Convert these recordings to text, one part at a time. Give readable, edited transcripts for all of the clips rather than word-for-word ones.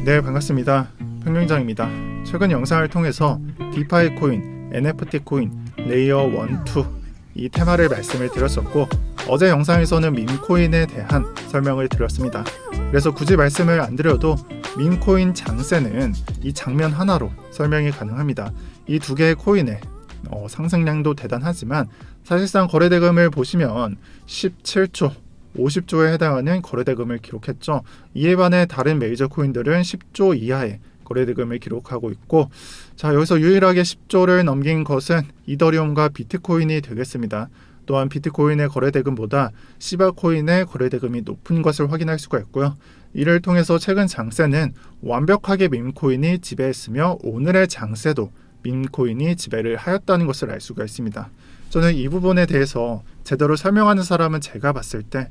네, 반갑습니다. 평경장입니다. 최근 영상을 통해서 디파이 코인, NFT 코인, 레이어 1, 2 이 테마를 말씀을 드렸었고, 어제 영상에서는 밈코인에 대한 설명을 드렸습니다. 그래서 굳이 말씀을 안 드려도 밈코인 장세는 이 장면 하나로 설명이 가능합니다. 이 두 개의 코인의 상승량도 대단하지만 사실상 거래대금을 보시면 17조, 50조에 해당하는 거래대금을 기록했죠. 이에 반해 다른 메이저 코인들은 10조 이하의 거래대금을 기록하고 있고, 자, 여기서 유일하게 10조를 넘긴 것은 이더리움과 비트코인이 되겠습니다. 또한 비트코인의 거래대금보다 시바코인의 거래대금이 높은 것을 확인할 수가 있고요. 이를 통해서 최근 장세는 완벽하게 밈코인이 지배했으며 오늘의 장세도 밈코인이 지배를 하였다는 것을 알 수가 있습니다. 저는 이 부분에 대해서 제대로 설명하는 사람은 제가 봤을 때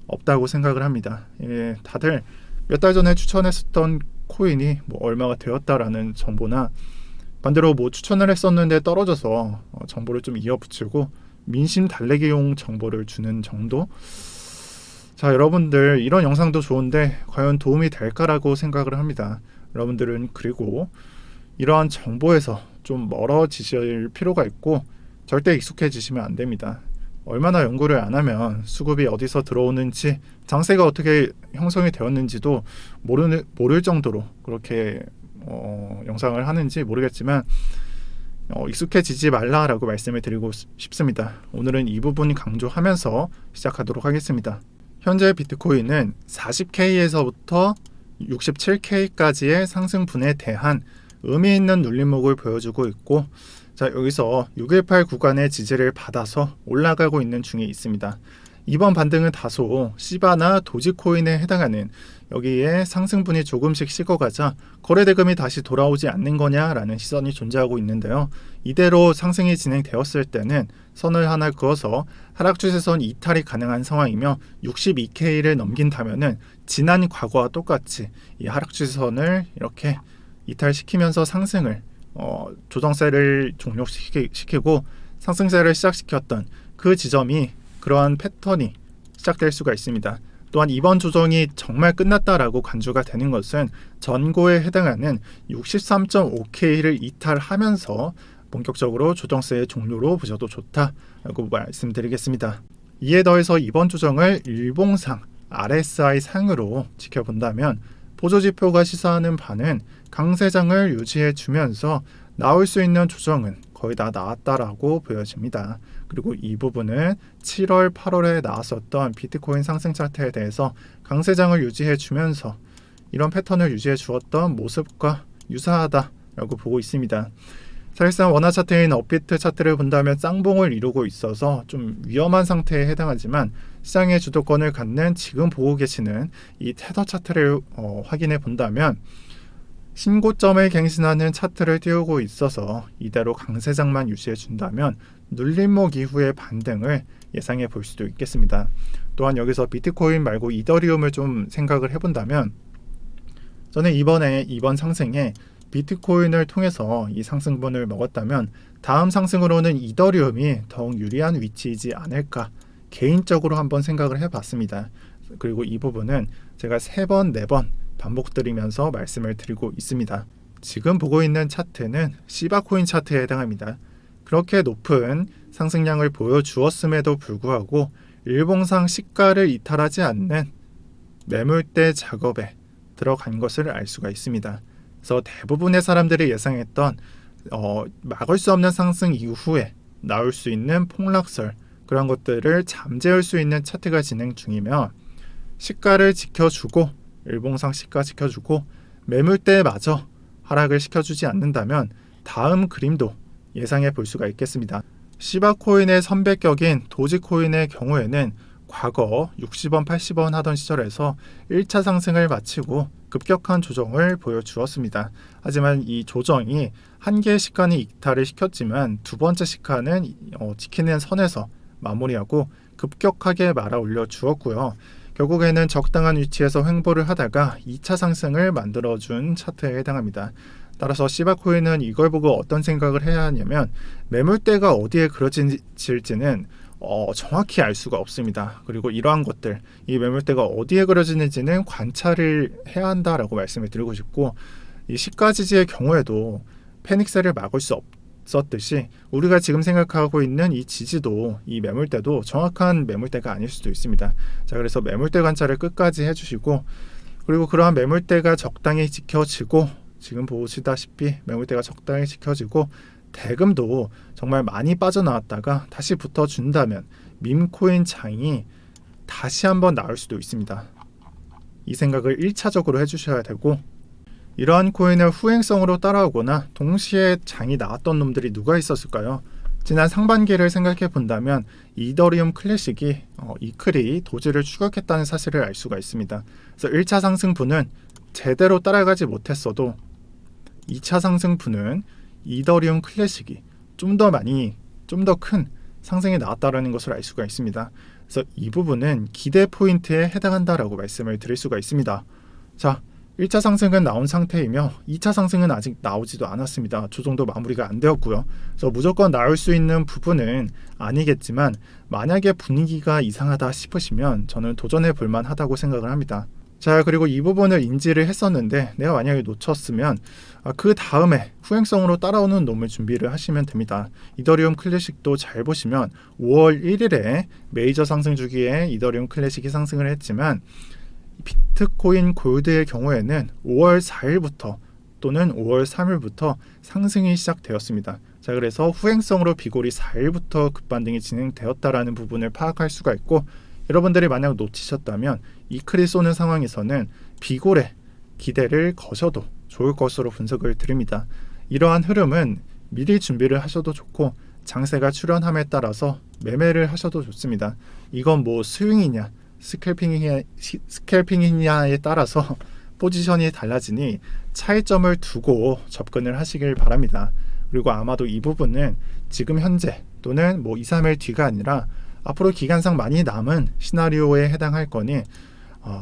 없다고 생각을 합니다. 다들 몇 달 전에 추천했었던 코인이 얼마가 되었다라는 정보나 반대로 추천을 했었는데 떨어져서 정보를 좀 이어붙이고 민심 달래기용 정보를 주는 정도? 자, 여러분들 이런 영상도 좋은데 과연 도움이 될까라고 생각을 합니다. 여러분들은 그리고 이러한 정보에서 좀 멀어지실 필요가 있고 절대 익숙해지시면 안 됩니다. 얼마나 연구를 안 하면 수급이 어디서 들어오는지, 장세가 어떻게 형성이 되었는지도 모를 정도로 그렇게 영상을 하는지 모르겠지만 익숙해지지 말라라고 말씀을 드리고 싶습니다. 오늘은 이 부분 강조하면서 시작하도록 하겠습니다. 현재 비트코인은 40K에서부터 67K까지의 상승분에 대한 의미 있는 눌림목을 보여주고 있고, 자, 여기서 618 구간의 지지를 받아서 올라가고 있는 중에 있습니다. 이번 반등은 다소 시바나 도지코인에 해당하는 여기에 상승분이 조금씩 식어가자 거래대금이 다시 돌아오지 않는 거냐라는 시선이 존재하고 있는데요. 이대로 상승이 진행되었을 때는 선을 하나 그어서 하락 추세선 이탈이 가능한 상황이며 62K를 넘긴다면은 지난 과거와 똑같이 이 하락 추세선을 이렇게 이탈시키면서 상승을 조정세를 종료시키고 상승세를 시작시켰던 그 지점이 그러한 패턴이 시작될 수가 있습니다. 또한 이번 조정이 정말 끝났다라고 간주가 되는 것은 전고에 해당하는 63.5K를 이탈하면서 본격적으로 조정세의 종료로 보셔도 좋다라고 말씀드리겠습니다. 이에 더해서 이번 조정을 일봉상 RSI 상으로 지켜본다면 보조지표가 시사하는 바는 강세장을 유지해주면서 나올 수 있는 조정은 거의 다 나왔다라고 보여집니다. 그리고 이 부분은 7월, 8월에 나왔었던 비트코인 상승 차트에 대해서 강세장을 유지해주면서 이런 패턴을 유지해주었던 모습과 유사하다라고 보고 있습니다. 사실상 원화 차트인 업비트 차트를 본다면 쌍봉을 이루고 있어서 좀 위험한 상태에 해당하지만 시장의 주도권을 갖는 지금 보고 계시는 이 테더 차트를 확인해 본다면 신고점을 갱신하는 차트를 띄우고 있어서 이대로 강세장만 유지해 준다면 눌림목 이후의 반등을 예상해 볼 수도 있겠습니다. 또한 여기서 비트코인 말고 이더리움을 좀 생각을 해본다면 저는 이번 상승에 비트코인을 통해서 이 상승분을 먹었다면 다음 상승으로는 이더리움이 더욱 유리한 위치이지 않을까 개인적으로 한번 생각을 해봤습니다. 그리고 이 부분은 제가 3번, 4번 반복드리면서 말씀을 드리고 있습니다. 지금 보고 있는 차트는 시바코인 차트에 해당합니다. 그렇게 높은 상승량을 보여주었음에도 불구하고 일봉상 시가를 이탈하지 않는 매물대 작업에 들어간 것을 알 수가 있습니다. 그래서 대부분의 사람들이 예상했던 막을 수 없는 상승 이후에 나올 수 있는 폭락설, 그런 것들을 잠재울 수 있는 차트가 진행 중이며 시가를 지켜주고 일봉상 시가 지켜주고 매물대마저 하락을 시켜주지 않는다면 다음 그림도 예상해 볼 수가 있겠습니다. 시바코인의 선배격인 도지코인의 경우에는 과거 60원, 80원 하던 시절에서 1차 상승을 마치고 급격한 조정을 보여주었습니다. 하지만 이 조정이 한 개의 시간이 이탈을 시켰지만 두 번째 시간은 지키는 선에서 마무리하고 급격하게 말아 올려 주었고요. 결국에는 적당한 위치에서 횡보를 하다가 2차 상승을 만들어준 차트에 해당합니다. 따라서 시바코인은 이걸 보고 어떤 생각을 해야 하냐면 매물대가 어디에 그려질지는 정확히 알 수가 없습니다. 그리고 이러한 것들, 이 매물대가 어디에 그려지는지는 관찰을 해야 한다라고 말씀을 드리고 싶고, 이 시가 지지의 경우에도 패닉셀을 막을 수 없었듯이 우리가 지금 생각하고 있는 이 지지도, 이 매물대도 정확한 매물대가 아닐 수도 있습니다. 자, 그래서 매물대 관찰을 끝까지 해주시고, 그리고 그러한 매물대가 적당히 지켜지고, 지금 보시다시피 매물대가 적당히 지켜지고 대금도 정말 많이 빠져나왔다가 다시 붙어준다면 밈코인 장이 다시 한번 나올 수도 있습니다. 이 생각을 1차적으로 해주셔야 되고, 이러한 코인을 후행성으로 따라오거나 동시에 장이 나왔던 놈들이 누가 있었을까요? 지난 상반기를 생각해 본다면 이더리움 클래식이 이클이 도지를 추격했다는 사실을 알 수가 있습니다. 그래서 1차 상승분은 제대로 따라가지 못했어도 2차 상승분은 이더리움 클래식이 좀 더 큰 상승이 나왔다는 것을 알 수가 있습니다. 그래서 이 부분은 기대 포인트에 해당한다라고 말씀을 드릴 수가 있습니다. 자, 1차 상승은 나온 상태이며 2차 상승은 아직 나오지도 않았습니다. 조정도 마무리가 안 되었고요. 그래서 무조건 나올 수 있는 부분은 아니겠지만, 만약에 분위기가 이상하다 싶으시면 저는 도전해 볼 만하다고 생각을 합니다. 자, 그리고 이 부분을 인지를 했었는데 내가 만약에 놓쳤으면 그 다음에 후행성으로 따라오는 놈을 준비를 하시면 됩니다. 이더리움 클래식도 잘 보시면 5월 1일에 메이저 상승 주기에 이더리움 클래식이 상승을 했지만, 비트코인 골드의 경우에는 5월 4일부터 또는 5월 3일부터 상승이 시작되었습니다. 자, 그래서 후행성으로 비골이 4일부터 급반등이 진행되었다라는 부분을 파악할 수가 있고, 여러분들이 만약 놓치셨다면 이클이 쏘는 상황에서는 비골에 기대를 거셔도 좋을 것으로 분석을 드립니다. 이러한 흐름은 미리 준비를 하셔도 좋고, 장세가 출현함에 따라서 매매를 하셔도 좋습니다. 이건 뭐 스윙이냐 스캘핑이냐에 따라서 포지션이 달라지니 차이점을 두고 접근을 하시길 바랍니다. 그리고 아마도 이 부분은 지금 현재 또는 뭐 2, 3일 뒤가 아니라 앞으로 기간상 많이 남은 시나리오에 해당할 거니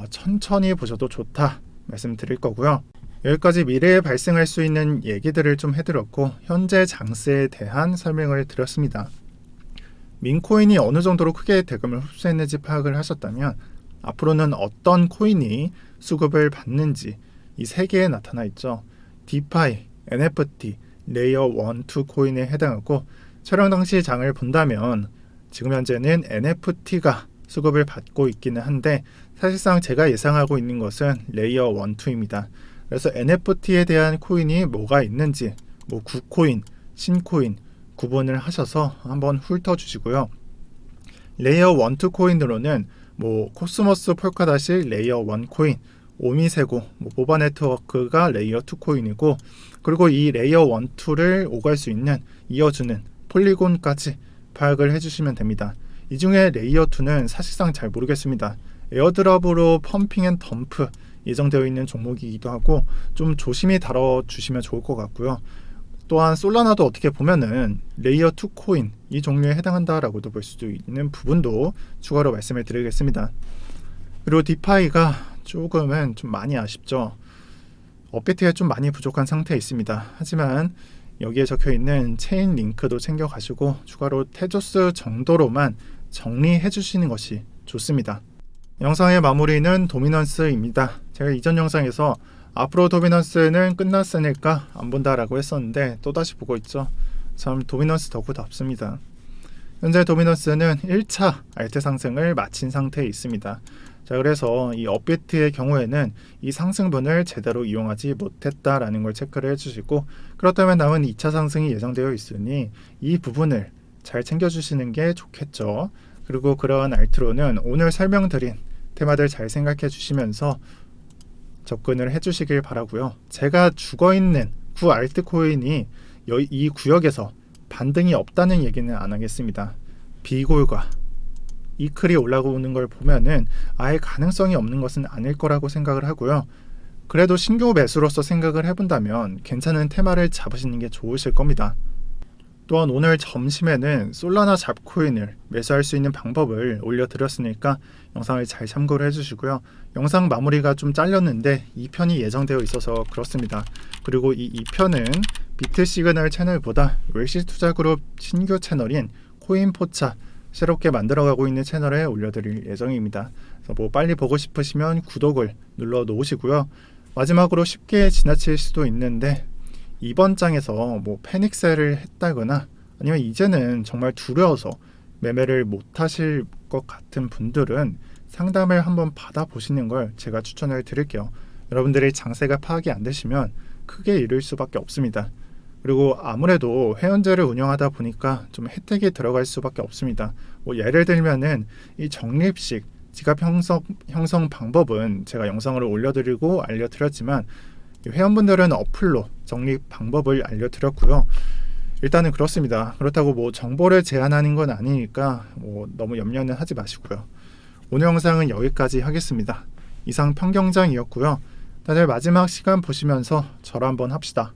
천천히 보셔도 좋다 말씀드릴 거고요. 여기까지 미래에 발생할 수 있는 얘기들을 좀 해드렸고, 현재 장세에 대한 설명을 드렸습니다. 민코인이 어느 정도로 크게 대금을 흡수했는지 파악을 하셨다면, 앞으로는 어떤 코인이 수급을 받는지 이 세 개에 나타나 있죠. 디파이, NFT, 레이어 1, 2 코인에 해당하고, 촬영 당시 장을 본다면 지금 현재는 NFT가 수급을 받고 있기는 한데, 사실상 제가 예상하고 있는 것은 레이어 1, 2입니다. 그래서 NFT에 대한 코인이 뭐가 있는지, 뭐 구코인, 신코인 구분을 하셔서 한번 훑어주시고요. 레이어 1, 2 코인으로는 뭐 코스모스 폴카닷이 레이어 1 코인, 오미세고, 모바 네트워크가 레이어 2 코인이고, 그리고 이 레이어 1, 2를 오갈 수 있는, 이어주는 폴리곤까지 파악을 해주시면 됩니다. 이 중에 레이어 2는 사실상 잘 모르겠습니다. 에어드랍으로 펌핑 앤 덤프 예정되어 있는 종목이기도 하고, 좀 조심히 다뤄주시면 좋을 것 같고요. 또한 솔라나도 어떻게 보면은 레이어 2 코인 이 종류에 해당한다라고도 볼 수도 있는 부분도 추가로 말씀을 드리겠습니다. 그리고 디파이가 조금은 좀 많이 아쉽죠. 업데이트가 좀 많이 부족한 상태에 있습니다. 하지만 여기에 적혀 있는 체인 링크도 챙겨 가시고 추가로 테조스 정도로만 정리해 주시는 것이 좋습니다. 영상의 마무리는 도미넌스입니다. 제가 이전 영상에서 앞으로 도미넌스는 끝났으니까 안 본다라고 했었는데 또다시 보고 있죠. 참 도미넌스 덕후답습니다. 현재 도미넌스는 1차 알트 상승을 마친 상태에 있습니다. 자, 그래서 이 업비트의 경우에는 이 상승분을 제대로 이용하지 못했다라는 걸 체크를 해주시고, 그렇다면 남은 2차 상승이 예정되어 있으니 이 부분을 잘 챙겨주시는 게 좋겠죠. 그리고 그러한 알트로는 오늘 설명드린 테마들 잘 생각해 주시면서 접근을 해주시길 바라고요. 제가 죽어있는 구 알트코인이 이 구역에서 반등이 없다는 얘기는 안 하겠습니다. 비골과 이클이 올라오는 걸 보면은 아예 가능성이 없는 것은 아닐 거라고 생각을 하고요. 그래도 신규 매수로서 생각을 해본다면 괜찮은 테마를 잡으시는 게 좋으실 겁니다. 또한 오늘 점심에는 솔라나 잡코인을 매수할 수 있는 방법을 올려드렸으니까 영상을 잘 참고를 해주시고요. 영상 마무리가 좀 잘렸는데 2편이 예정되어 있어서 그렇습니다. 그리고 이 2편은 비트시그널 채널보다 웰시투자그룹 신규 채널인 코인포차 새롭게 만들어가고 있는 채널에 올려드릴 예정입니다. 그래서 뭐 빨리 보고 싶으시면 구독을 눌러 놓으시고요. 마지막으로 쉽게 지나칠 수도 있는데 이번 장에서 뭐 패닉셀을 했다거나 아니면 이제는 정말 두려워서 매매를 못하실 것 같은 분들은 상담을 한번 받아보시는 걸 제가 추천을 드릴게요. 여러분들이 장세가 파악이 안 되시면 크게 잃을 수밖에 없습니다. 그리고 아무래도 회원제를 운영하다 보니까 좀 혜택이 들어갈 수밖에 없습니다. 뭐 예를 들면은 이 적립식 지갑 형성 방법은 제가 영상으로 올려드리고 알려드렸지만 회원분들은 어플로 적립 방법을 알려드렸고요. 일단은 그렇습니다. 그렇다고 뭐 정보를 제한하는 건 아니니까 뭐 너무 염려는 하지 마시고요. 오늘 영상은 여기까지 하겠습니다. 이상 평경장이었고요. 다들 마지막 시간 보시면서 절 한번 합시다.